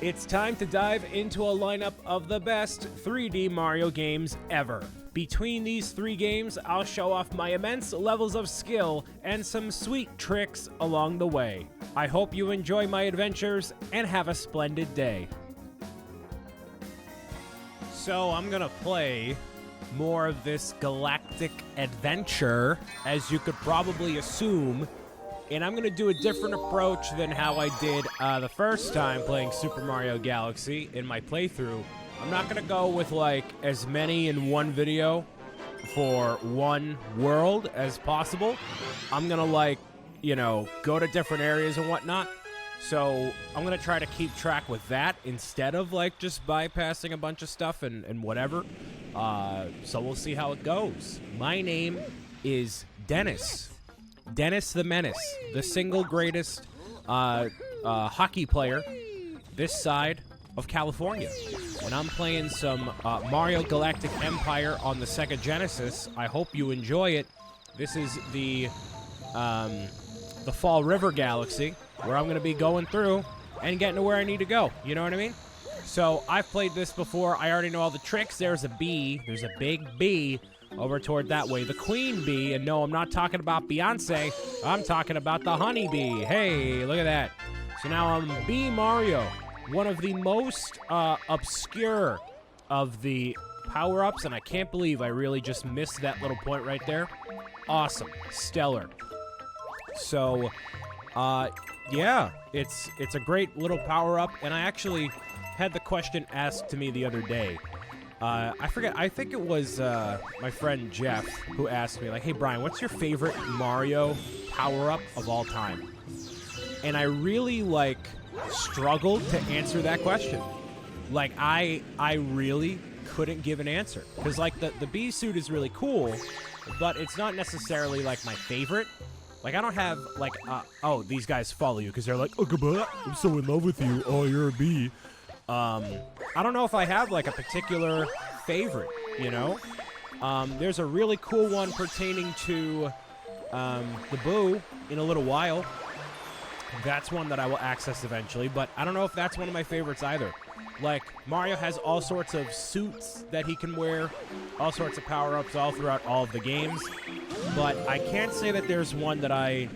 It's time to dive into a lineup of the best 3D Mario games ever. Between these three games, I'll show off my immense levels of skill and some sweet tricks along the way. I hope you enjoy my adventures and have a splendid day. So I'm gonna play more of this galactic adventure, as you could probably assume. And I'm going to do a different approach than how I did the first time playing Super Mario Galaxy in my playthrough. I'm not going to go with, like, as many in one video for one world as possible. I'm going to, like, you know, go to different areas and whatnot. So I'm going to try to keep track with that instead of, like, just bypassing a bunch of stuff and whatever. So we'll see how it goes. My name is Dennis. Dennis the Menace, the single greatest hockey player this side of California. And I'm playing some Mario Galactic Empire on the Sega Genesis. I hope you enjoy it. This is the Fall River Galaxy, where I'm going to be going through and getting to where I need to go. You know what I mean? So I've played this before. I already know all the tricks. There's a bee. There's a big bee over toward that way. The queen bee, and no, I'm not talking about Beyonce. I'm talking about the honey bee. Hey, look at that. So now I'm Bee Mario, one of the most obscure of the power-ups, and I can't believe I really just missed that little point right there. Awesome. Stellar. So, yeah, it's a great little power-up, and I actually had the question asked to me the other day. I forget, I think it was my friend Jeff who asked me, like, hey, Brian, what's your favorite Mario power-up of all time? And I really, like, struggled to answer that question. Like, I really couldn't give an answer. Because, like, the bee suit is really cool, but it's not necessarily, like, my favorite. Like, I don't have, like, oh, these guys follow you because they're like, oh, I'm so in love with you. Oh, you're a bee. I don't know if I have, like, a particular favorite, you know? There's a really cool one pertaining to the Boo in a little while. That's one that I will access eventually, but I don't know if that's one of my favorites either. Like, Mario has all sorts of suits that he can wear, all sorts of power-ups all throughout all of the games, but I can't say that there's one that I,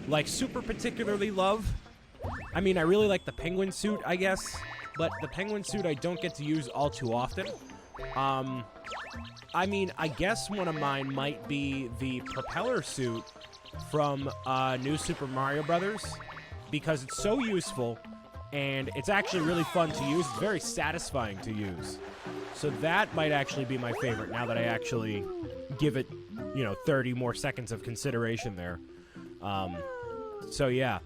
like, super particularly love. I mean, I really like the penguin suit, I guess. But the penguin suit I don't get to use all too often. I mean, I guess one of mine might be the propeller suit from New Super Mario Bros. Because it's so useful, and it's actually really fun to use. It's very satisfying to use. So that might actually be my favorite, now that I actually give it, you know, 30 more seconds of consideration there. So yeah,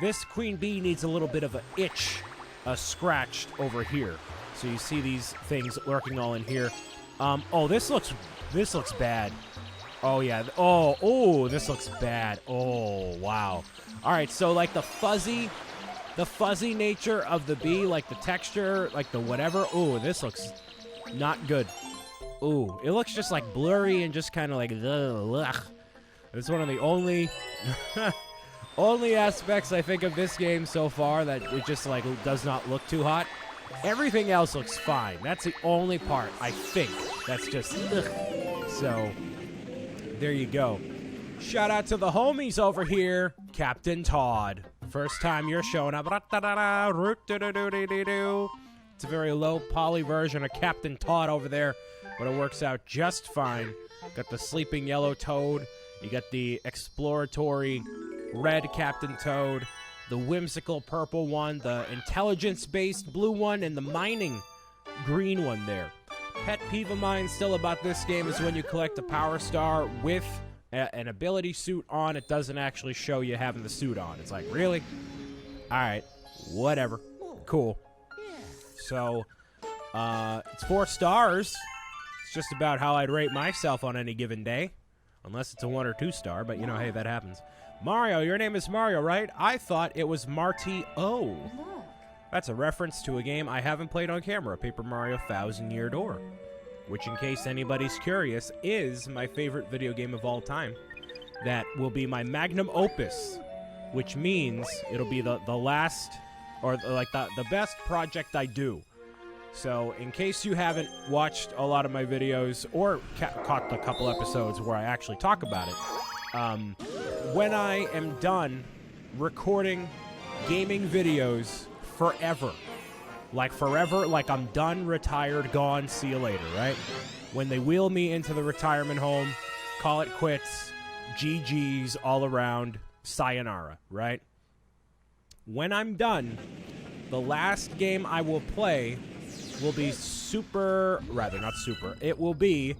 this Queen Bee needs a little bit of an itch scratched over here. So you see these things lurking all in here. Oh, this looks bad. Oh yeah. Oh, this looks bad. Oh, wow. All right, so like the fuzzy nature of the bee, like the texture, like the whatever. Oh, this looks not good. Oh, it looks just like blurry and just kind of like ugh. It's one of the only only aspects I think of this game so far that it just, like, does not look too hot. Everything else looks fine. That's the only part, I think, that's just ugh. So, there you go. Shout out to the homies over here. Captain Todd. First time you're showing up. It's a very low poly version of Captain Todd over there, but it works out just fine. Got the sleeping yellow Toad. You got the exploratory red Captain Toad, the whimsical purple one, the intelligence-based blue one, and the mining green one there. Pet peeve of mine still about this game is when you collect a power star with an ability suit on, it doesn't actually show you having the suit on. It's like, really? Alright, whatever. Cool. So, it's 4 stars. It's just about how I'd rate myself on any given day. Unless it's a 1 or 2 star, but, you know, hey, that happens. Mario, your name is Mario, right? I thought it was Marty O. That's a reference to a game I haven't played on camera, Paper Mario Thousand Year Door, which, in case anybody's curious, is my favorite video game of all time. That will be my magnum opus, which means it'll be the last or like the best project I do. So in case you haven't watched a lot of my videos or caught the couple episodes where I actually talk about it, when I am done recording gaming videos forever, like I'm done, retired, gone, see you later, right? When they wheel me into the retirement home, call it quits, GG's all around, sayonara, right? When I'm done, the last game I will play will be it will be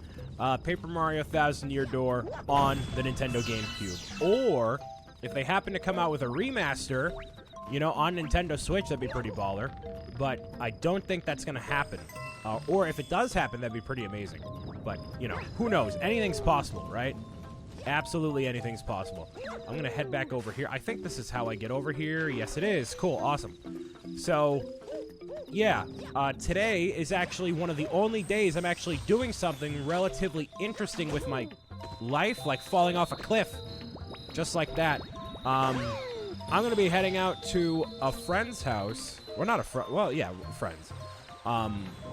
Paper Mario Thousand Year Door on the Nintendo GameCube. Or, if they happen to come out with a remaster, you know, on Nintendo Switch, that'd be pretty baller. But I don't think that's going to happen. Or if it does happen, that'd be pretty amazing. But, you know, who knows? Anything's possible, right? Absolutely anything's possible. I'm going to head back over here. I think this is how I get over here. Yes, it is. Cool. Awesome. So, yeah. Today is actually one of the only days I'm actually doing something relatively interesting with my life, like falling off a cliff. Just like that. I'm going to be heading out to a friend's house. Or not a friend. Well, yeah, friends.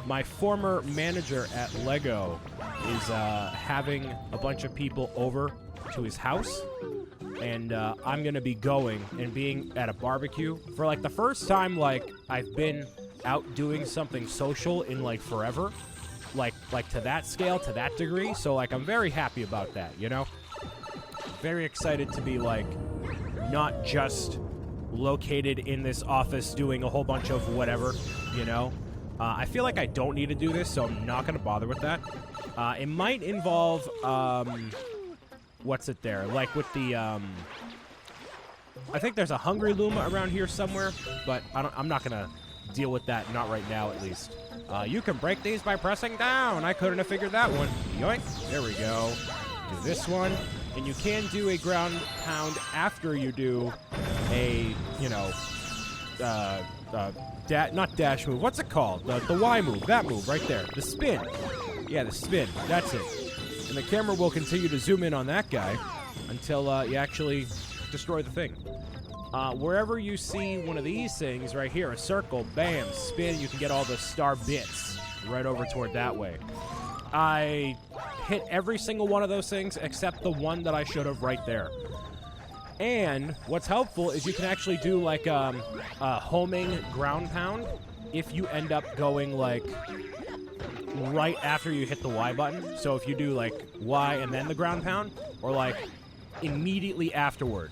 My former manager at Lego is having a bunch of people over to his house, and I'm gonna be going and being at a barbecue for like the first time like I've been out doing something social in like forever, like to that scale, to that degree. So like I'm very happy about that, you know. Very excited to be like not just located in this office doing a whole bunch of whatever, you know. I feel like I don't need to do this, so I'm not going to bother with that. It might involve, what's it there? Like with the, I think there's a Hungry Luma around here somewhere, but I'm not going to deal with that, not right now at least. You can break these by pressing down. I couldn't have figured that one. Yoink. There we go. Do this one. And you can do a ground pound after you do a, you know, not dash move. What's it called? The Y move. That move right there. The spin. Yeah, the spin. That's it. And the camera will continue to zoom in on that guy until you actually destroy the thing. Wherever you see one of these things right here, a circle, bam, spin, you can get all the star bits right over toward that way. I hit every single one of those things except the one that I should have right there. And what's helpful is you can actually do like a homing ground pound if you end up going like right after you hit the Y button. So if you do like Y and then the ground pound, or like immediately afterward,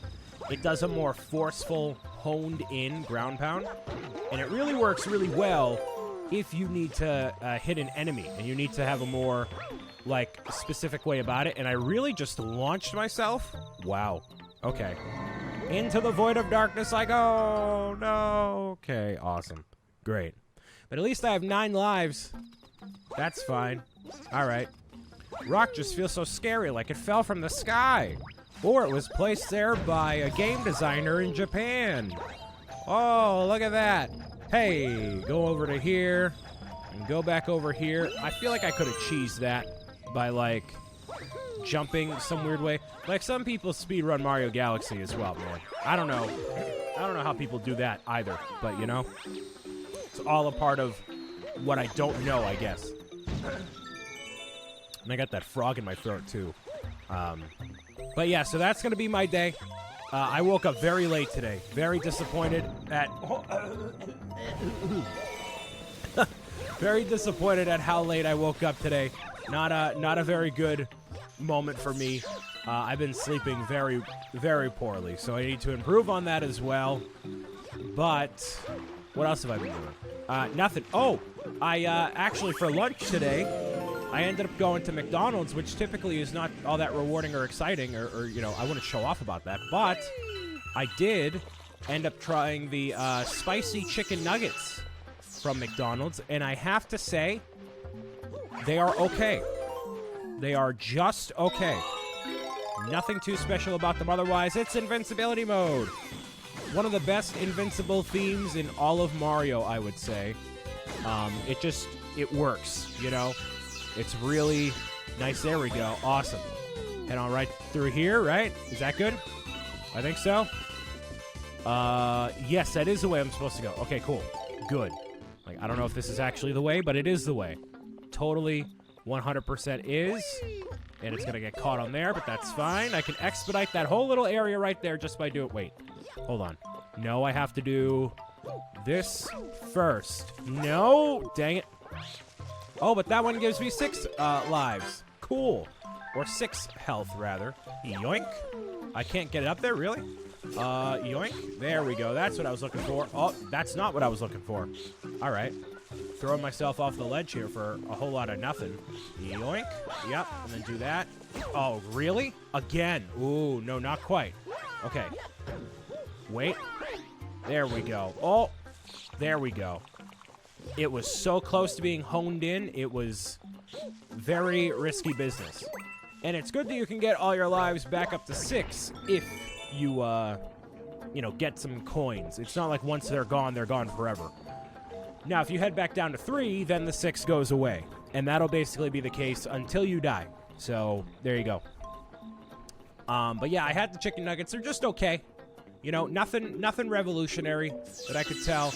it does a more forceful, honed in ground pound. And it really works really well if you need to hit an enemy and you need to have a more like specific way about it. And I really just launched myself. Wow. Okay. Into the void of darkness I go. No. Okay, awesome. Great. But at least I have 9 lives. That's fine. All right. Rock just feels so scary, like it fell from the sky. Or it was placed there by a game designer in Japan. Oh, look at that. Hey, go over to here and go back over here. I feel like I could have cheesed that by, like, jumping some weird way. Like, some people speedrun Mario Galaxy as well, man. I don't know. I don't know how people do that either, but, you know, it's all a part of what I don't know, I guess. And I got that frog in my throat, too. But, yeah, so that's going to be my day. I woke up very late today. Very disappointed at... very disappointed at how late I woke up today. Not a very good moment for me. I've been sleeping very, very poorly, so I need to improve on that as well. But what else have I been doing? Nothing. Oh, I actually for lunch today, I ended up going to McDonald's, which typically is not all that rewarding or exciting, or you know, I wouldn't show off about that. But I did end up trying the spicy chicken nuggets from McDonald's, and I have to say, they are okay. They are just okay. Nothing too special about them otherwise. It's invincibility mode. One of the best invincible themes in all of Mario, I would say. It works, you know? It's really nice. There we go. Awesome. Head on right through here, right? Is that good? I think so. Yes, that is the way I'm supposed to go. Okay, cool. Good. Like, I don't know if this is actually the way, but it is the way. Totally 100% is. And it's gonna get caught on there, but that's fine. I can expedite that whole little area right there just by doing... Wait. Hold on. No, I have to do this first. No! Dang it. Oh, but that one gives me 6 lives. Cool. Or 6 health, rather. Yoink. I can't get it up there, really? Yoink. There we go. That's what I was looking for. Oh, that's not what I was looking for. All right. Throwing myself off the ledge here for a whole lot of nothing. Yoink. Yep. And then do that. Oh, really? Again. Ooh, no, not quite. Okay. Wait. There we go. Oh, there we go. It was so close to being honed in. It was very risky business. And it's good that you can get all your lives back up to 6 if you, you know, get some coins. It's not like once they're gone forever. Now, if you head back down to 3, then the 6 goes away. And that'll basically be the case until you die. So, there you go. But yeah, I had the chicken nuggets. They're just okay. You know, nothing revolutionary that I could tell.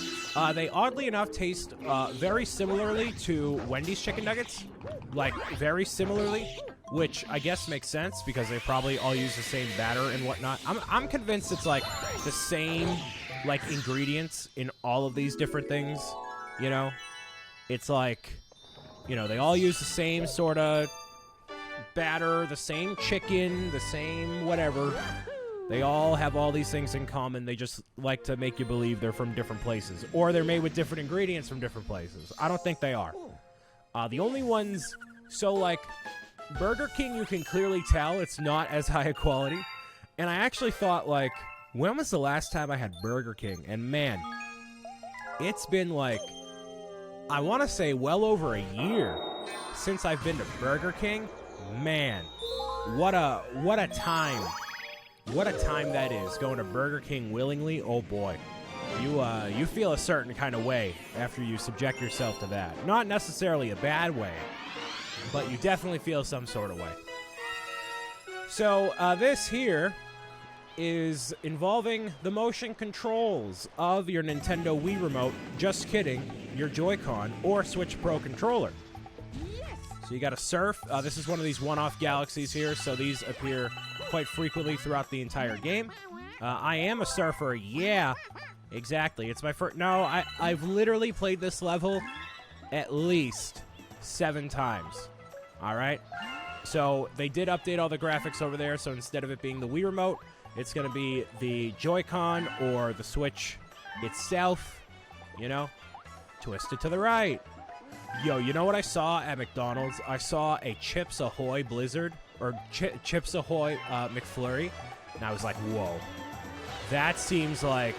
They oddly enough taste very similarly to Wendy's chicken nuggets. Like, very similarly. Which I guess makes sense because they probably all use the same batter and whatnot. I'm convinced it's like the same like ingredients in all of these different things, you know? It's like, you know, they all use the same sort of batter, the same chicken, the same whatever. They all have all these things in common. They just like to make you believe they're from different places. Or they're made with different ingredients from different places. I don't think they are. The only ones... So, like, Burger King, you can clearly tell it's not as high a quality. And I actually thought, like, when was the last time I had Burger King? And, man, it's been, like, I want to say well over a year since I've been to Burger King. Man, what a time. What a time that is, going to Burger King willingly. Oh, boy. You feel a certain kind of way after you subject yourself to that. Not necessarily a bad way, but you definitely feel some sort of way. So, this here is involving the motion controls of your Nintendo Wii Remote, just kidding, your Joy-Con, or Switch Pro controller. So you got to surf. This is one of these one-off galaxies here, so these appear quite frequently throughout the entire game. I am a surfer, yeah, exactly. It's my first... No, I've literally played this level at least 7 times, all right? So they did update all the graphics over there, so instead of it being the Wii Remote, it's going to be the Joy-Con or the Switch itself, you know? Twist it to the right. Yo, you know what I saw at McDonald's? I saw a Chips Ahoy Blizzard, or Chips Ahoy McFlurry, and I was like, whoa. That seems like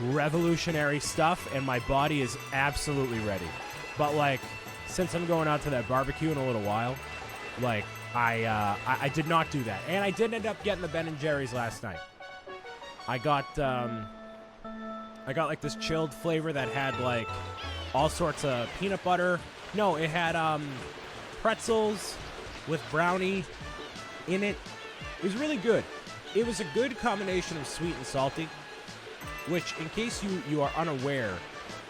revolutionary stuff, and my body is absolutely ready. But, like, since I'm going out to that barbecue in a little while, like, I did not do that. And I did end up getting the Ben & Jerry's last night. I got, like, this chilled flavor that had, like, all sorts of peanut butter. No, it had pretzels with brownie in it. It was really good. It was a good combination of sweet and salty, which, in case you are unaware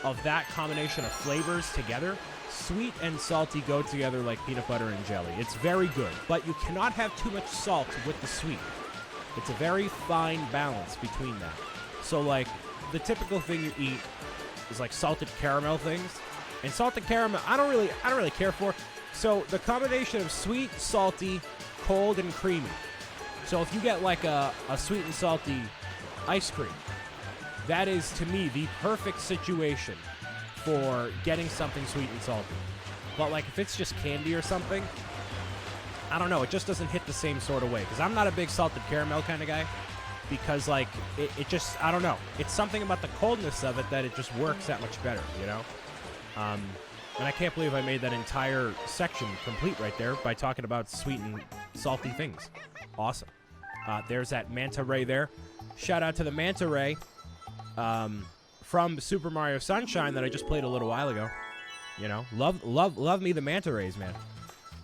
of that combination of flavors together, sweet and salty go together like peanut butter and jelly. It's very good, but you cannot have too much salt with the sweet. It's a very fine balance between that. So, like, the typical thing you eat is like salted caramel things, and salted caramel I don't really care for. So the combination of sweet, salty, cold, and creamy. So if you get like a sweet and salty ice cream, that is to me the perfect situation for getting something sweet and salty. But like if it's just candy or something, I don't know, it just doesn't hit the same sort of way, because I'm not a big salted caramel kind of guy. Because, like, it just, I don't know. It's something about the coldness of it that it just works that much better, you know? And I can't believe I made that entire section complete right there by talking about sweet and salty things. Awesome. There's that manta ray there. Shout out to the manta ray from Super Mario Sunshine that I just played a little while ago. You know, love me the manta rays, man.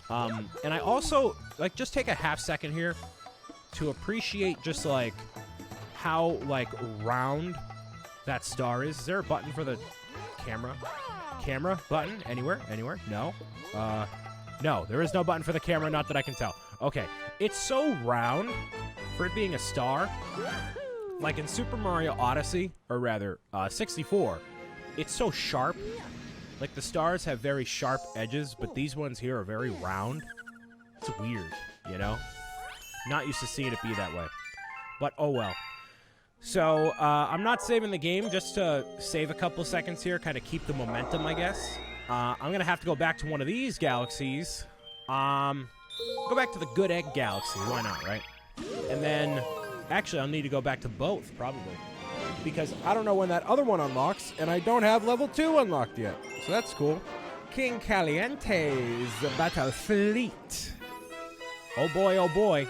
And I also, like, just take a half second here to appreciate just, like, how, like, round that star is. Is there a button for the camera? Camera button? Anywhere? Anywhere? No? No, there is no button for the camera, not that I can tell. Okay, it's so round for it being a star. Like in Super Mario Odyssey, or rather, 64, it's so sharp. Like, the stars have very sharp edges, but these ones here are very round. It's weird, you know? Not used to seeing it be that way. But, oh well. So, I'm not saving the game just to save a couple seconds here, kind of keep the momentum, I guess. I'm going to have to go back to one of these galaxies. Go back to the Good Egg Galaxy. Why not, right? And then, actually, I'll need to go back to both, probably. Because I don't know when that other one unlocks, and I don't have level 2 unlocked yet. So that's cool. King Caliente's Battle Fleet. Oh boy, oh boy.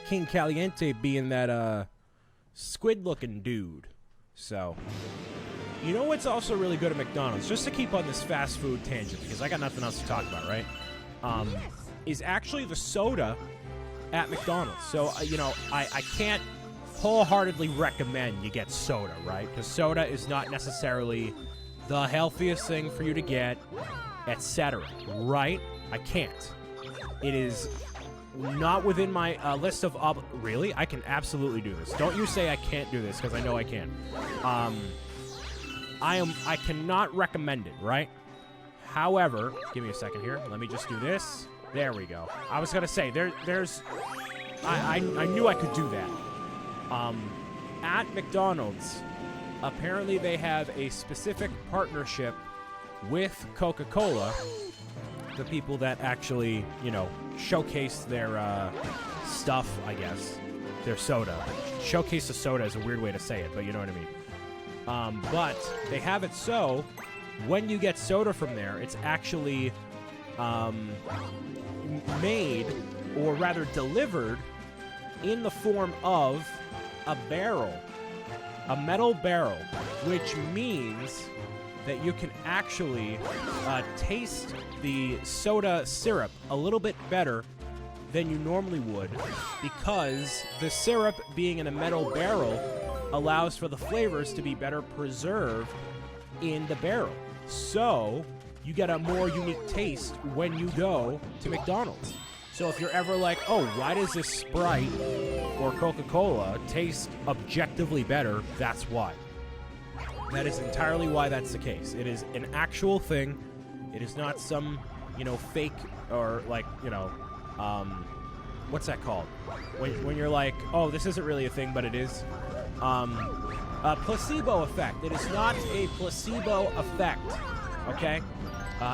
King Caliente being that, squid-looking dude. So, you know what's also really good at McDonald's, just to keep on this fast food tangent, because I got nothing else to talk about, right? Is actually the soda at McDonald's. So, you know, I can't wholeheartedly recommend you get soda, right? Because soda is not necessarily the healthiest thing for you to get, etc., right? I can't. It is not within my list of really? I can absolutely do this. Don't you say I can't do this, because I know I can. I cannot recommend it, right? However, give me a second here. Let me just do this. There we go. I was gonna say I knew I could do that. At McDonald's, apparently they have a specific partnership with Coca-Cola, the people that actually, you know, showcase their stuff, I guess, their soda. Showcase the soda is a weird way to say it, but you know what I mean. But they have it so, when you get soda from there, it's actually made, or rather delivered, in the form of a barrel, a metal barrel, which means that you can actually taste the soda syrup a little bit better than you normally would, because the syrup being in a metal barrel allows for the flavors to be better preserved in the barrel. So you get a more unique taste when you go to McDonald's. So if you're ever like, oh, why does this Sprite or Coca-Cola taste objectively better, that's why. That is entirely why that's the case. It is an actual thing. It is not some, you know, fake or like, you know, what's that called? When you're like, oh, this isn't really a thing, but it is. A placebo effect. It is not a placebo effect, okay?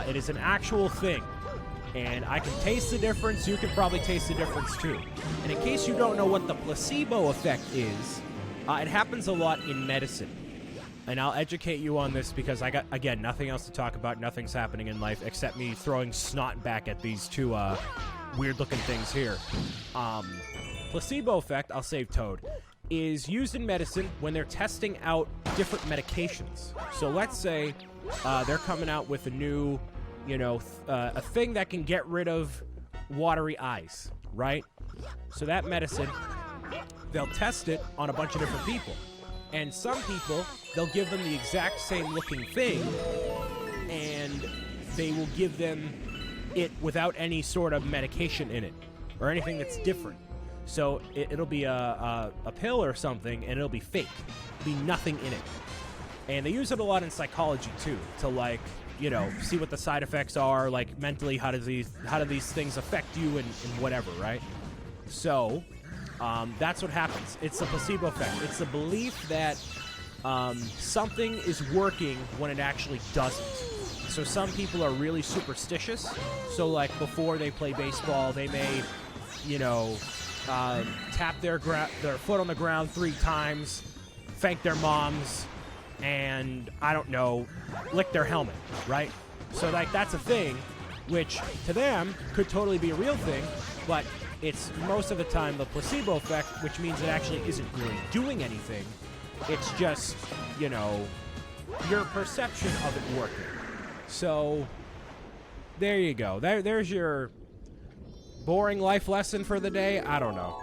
It is an actual thing. And I can taste the difference. You can probably taste the difference too. And in case you don't know what the placebo effect is, it happens a lot in medicine. And I'll educate you on this because I got, again, nothing else to talk about. Nothing's happening in life except me throwing snot back at these two weird-looking things here. Placebo effect, I'll save Toad, is used in medicine when they're testing out different medications. So let's say they're coming out with a new, you know, a thing that can get rid of watery eyes, right? So that medicine, they'll test it on a bunch of different people. And some people, they'll give them the exact same looking thing, and they will give them it without any sort of medication in it, or anything that's different. So it'll be a pill or something, and it'll be fake. There'll be nothing in it. And they use it a lot in psychology, too, to, like, you know, see what the side effects are, like, mentally, how do these things affect you and whatever, right? So that's what happens. It's the placebo effect. It's the belief that something is working when it actually doesn't. So some people are really superstitious. So, like, before they play baseball, they may, you know, tap their foot on the ground 3 times, thank their moms, and, I don't know, lick their helmet, right? So, like, that's a thing, which to them could totally be a real thing, but it's most of the time the placebo effect, which means it actually isn't really doing anything. It's just, you know, your perception of it working. So, there you go. There's your boring life lesson for the day. I don't know.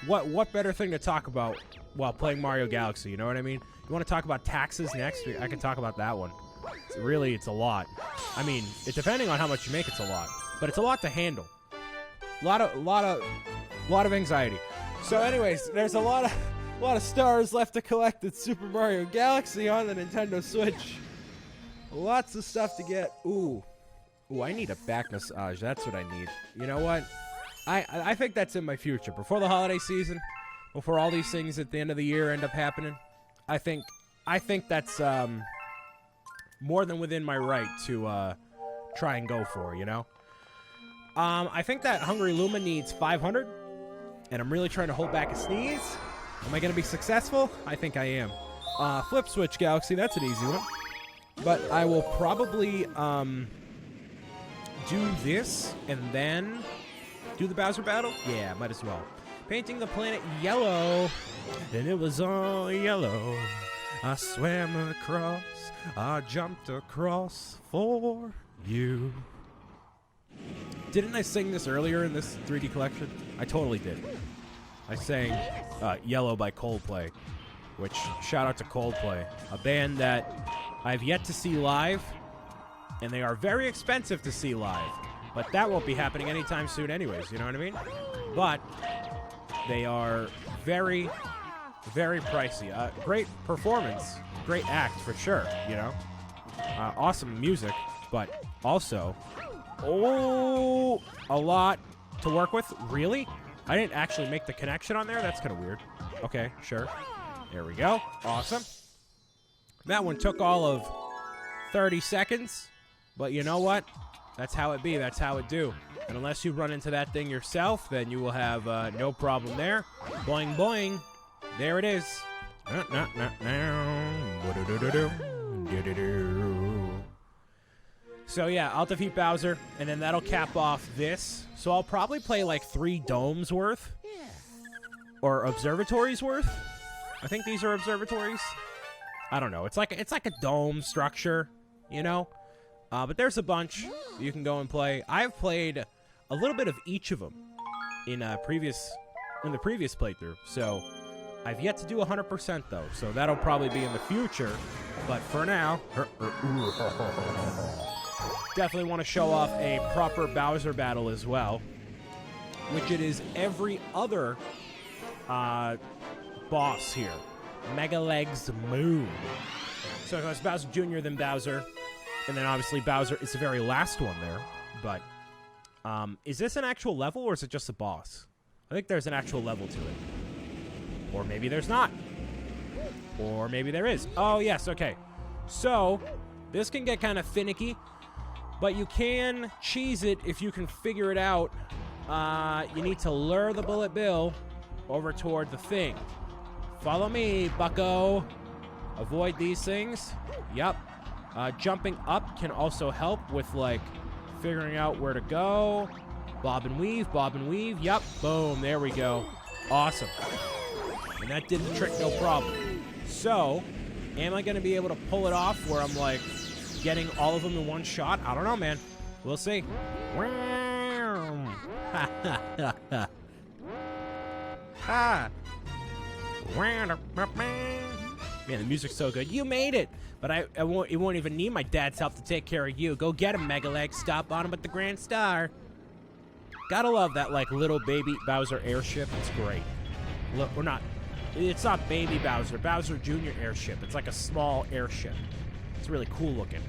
what better thing to talk about while playing Mario Galaxy, you know what I mean? You want to talk about taxes next? I can talk about that one. It's a lot. I mean, depending on how much you make, it's a lot. But it's a lot to handle. A lot of anxiety. So anyways, there's a lot of stars left to collect in Super Mario Galaxy on the Nintendo Switch. Lots of stuff to get. Ooh, I need a back massage. That's what I need. You know what? I think that's in my future. Before the holiday season, before all these things at the end of the year end up happening, I think that's more than within my right to try and go for, you know? I think that Hungry Luma needs 500, and I'm really trying to hold back a sneeze. Am I going to be successful? I think I am. Flip Switch Galaxy, that's an easy one. But I will probably do this and then do the Bowser battle? Yeah, might as well. Painting the planet yellow, and it was all yellow. I swam across, I jumped across for you. Didn't I sing this earlier in this 3D collection? I totally did. I sang Yellow by Coldplay, which, shout out to Coldplay, a band that I've yet to see live, and they are very expensive to see live. But that won't be happening anytime soon anyways, you know what I mean? But they are very, very pricey. Great performance, great act for sure, you know? Awesome music, but also, a lot to work with. Really? I didn't actually make the connection on there? That's kind of weird. Okay, sure. There we go. Awesome. That one took all of 30 seconds, but you know what? That's how it be. That's how it do. And unless you run into that thing yourself, then you will have no problem there. Boing, boing. There it is. So yeah, I'll defeat Bowser, and then that'll cap off this. So I'll probably play like 3 domes worth. Or observatories worth. I think these are observatories. I don't know. It's like a dome structure, you know? But there's a bunch you can go and play. I've played a little bit of each of them in the previous playthrough. So I've yet to do 100% though. So that'll probably be in the future. But for now, definitely want to show off a proper Bowser battle as well, which it is every other boss here. Mega Legs Moon. So it goes Bowser Jr., then Bowser. And then obviously Bowser is the very last one there. But is this an actual level or is it just a boss? I think there's an actual level to it. Or maybe there's not. Or maybe there is. Oh, yes, okay. So this can get kind of finicky. But you can cheese it if you can figure it out. You need to lure the Bullet Bill over toward the thing. Follow me, bucko. Avoid these things. Yup. Jumping up can also help with, like, figuring out where to go. Bob and weave, bob and weave. Yup. Boom. There we go. Awesome. And that did the trick no problem. So, am I going to be able to pull it off where I'm, like, getting all of them in one shot? I don't know, man. We'll see. Man, the music's so good. You made it! But it won't even need my dad's help to take care of you. Go get him, Mega Leg. Stop on him at the Grand Star. Gotta love that, like, little baby Bowser airship. It's great. Look, it's not baby Bowser. Bowser Jr. airship. It's like a small airship. It's really cool looking.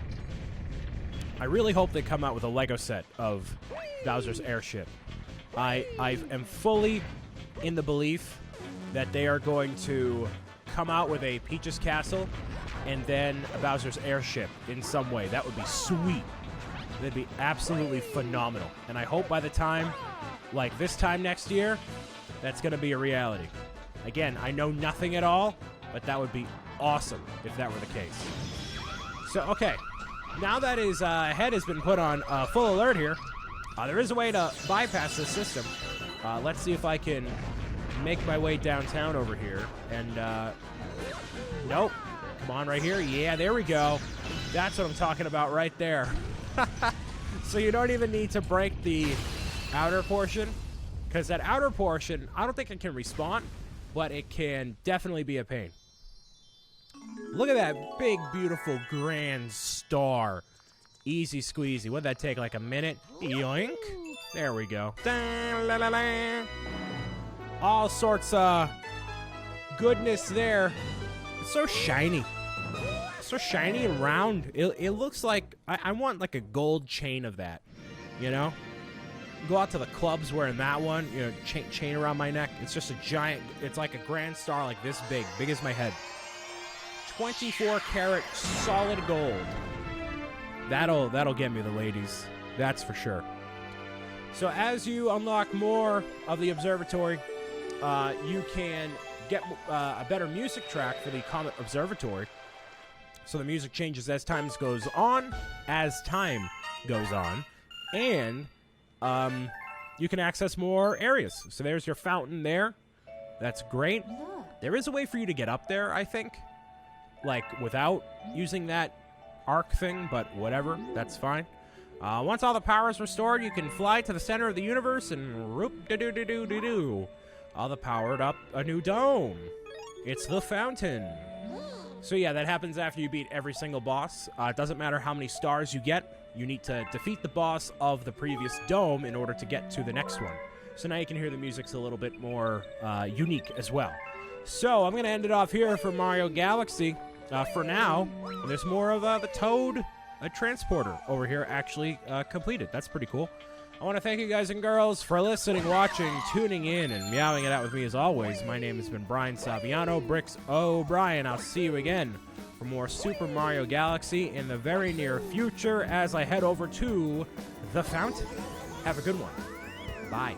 I really hope they come out with a Lego set of Bowser's airship. I am fully in the belief that they are going to come out with a Peach's Castle and then a Bowser's airship in some way. That would be sweet. That'd be absolutely phenomenal. And I hope by the time, like this time next year, that's going to be a reality. Again, I know nothing at all, but that would be awesome if that were the case. So, okay. Now that his head has been put on full alert here, there is a way to bypass this system. Let's see if I can make my way downtown over here. And, nope. Come on, right here. Yeah, there we go. That's what I'm talking about right there. So you don't even need to break the outer portion, Because that outer portion, I don't think it can respawn, but it can definitely be a pain. Look at that big, beautiful, grand star. Easy squeezy. What'd that take, like a minute? Yoink. There we go. All sorts of goodness there. It's so shiny. So shiny and round. It looks like, I want like a gold chain of that, you know? Go out to the clubs wearing that one, you know, chain around my neck. It's just a giant, it's like a grand star like this big as my head. 24 karat solid gold. That'll get me the ladies. That's for sure. So as you unlock more of the observatory, you can get a better music track for the Comet Observatory. So the music changes as time goes on, and you can access more areas. So there's your fountain there. That's great. There is a way for you to get up there, I think, like without using that arc thing, but whatever, that's fine. Once all the power is restored, you can fly to the center of the universe and roop-de-doo-de-doo-de-doo. All the powered up a new dome. It's the fountain. So yeah, that happens after you beat every single boss. It doesn't matter how many stars you get. You need to defeat the boss of the previous dome in order to get to the next one. So now you can hear the music's a little bit more unique as well. So I'm going to end it off here for Mario Galaxy. For now, there's more of the Toad transporter over here actually completed. That's pretty cool. I want to thank you guys and girls for listening, watching, tuning in, and meowing it out with me as always. My name has been Brian Saviano, BricksOBrian. I'll see you again for more Super Mario Galaxy in the very near future as I head over to the fountain. Have a good one. Bye.